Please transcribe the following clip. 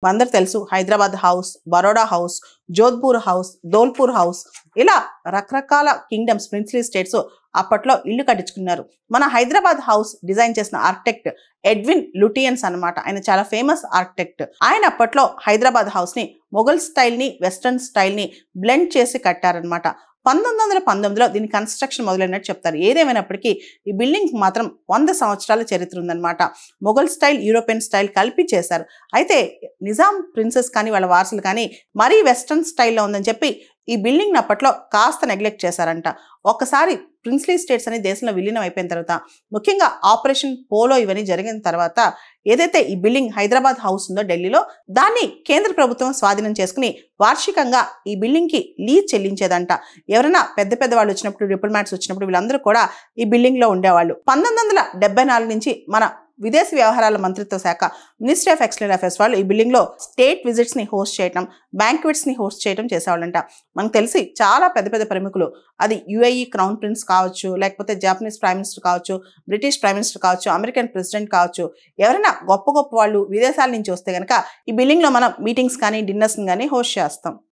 మనందరూ తెలుసు Hyderabad house, Baroda house, Jodhpur house, Dholpur house, ఇలా రకరకాల కింగ్డమ్స్, ప్రిన్స్లీ స్టేట్స్ అప్పట్లో ఇల్లు కట్టించుకున్నారు. మన హైదరాబాద్ హౌస్ డిజైన్ చేసిన ఆర్కిటెక్ట్ ఎడ్విన్ లుటియన్స్ అన్నమాట. ఆయన చాలా ఫేమస్ ఆర్కిటెక్ట్. ఆయన అప్పట్లో హైదరాబాద్ హౌస్ ని మొఘల్ స్టైల్ ని, వెస్టర్న్ స్టైల్ ని బ్లెండ్ చేసి కట్టారనమాట. 1919లో దీని కన్స్ట్రక్షన్ మొదలైనట్టు చెప్తారు. ఏదేమైనప్పటికీ ఈ బిల్డింగ్ మాత్రం 100 సంవత్సరాల చరిత్ర ఉందన్నమాట. మొఘల్ స్టైల్, యూరోపియన్ స్టైల్ కలిపి చేశారు. అయితే నిజాం ప్రిన్సెస్ కానీ వాళ్ళ వారసులు కానీ మరీ వెస్టర్న్ స్టైల్లో ఉందని చెప్పి ఈ బిల్డింగ్ అప్పట్లో కాస్త నెగ్లెక్ట్ చేశారంట. ఒక్కసారి ప్రిన్స్లీ స్టేట్స్ అనే దేశంలో విలీనం అయిపోయిన తర్వాత, ముఖ్యంగా ఆపరేషన్ పోలో ఇవన్నీ జరిగిన తర్వాత ఏదైతే ఈ బిల్డింగ్ హైదరాబాద్ హౌస్ ఉందో ఢిల్లీలో, దాన్ని కేంద్ర ప్రభుత్వం స్వాధీనం చేసుకుని వార్షికంగా ఈ బిల్డింగ్ కి లీజ్ చెల్లించేదంట. ఎవరైనా పెద్ద పెద్ద వాళ్ళు వచ్చినప్పుడు, డిప్లొమాట్స్ వచ్చినప్పుడు వీళ్ళందరూ కూడా ఈ బిల్డింగ్ లో ఉండేవాళ్ళు. 1974 నుంచి మన విదేశీ వ్యవహారాల మంత్రిత్వ శాఖ, మినిస్ట్రీ ఆఫ్ ఎక్స్టర్నల్ అఫైర్స్ వాళ్ళు ఈ బిల్డింగ్ లో స్టేట్ విజిట్స్ ని హోస్ట్ చేయడం, బ్యాంక్వెట్స్ ని హోస్ట్ చేయడం చేసేవాళ్ళంట. మనకు తెలిసి చాలా పెద్ద పెద్ద ప్రముఖులు, అది యుఏఈ క్రౌన్ ప్రిన్స్ కావచ్చు, లేకపోతే జపనీస్ ప్రైమ్ మినిస్టర్ కావచ్చు, బ్రిటిష్ ప్రైమ్ మినిస్టర్ కావచ్చు, అమెరికన్ ప్రెసిడెంట్ కావచ్చు, ఎవరైనా గొప్ప గొప్ప వాళ్ళు విదేశాల నుంచి వస్తే కనుక ఈ బిల్డింగ్ లో మనం మీటింగ్స్ కానీ, డిన్నర్స్ కానీ హోస్ట్ చేస్తాం.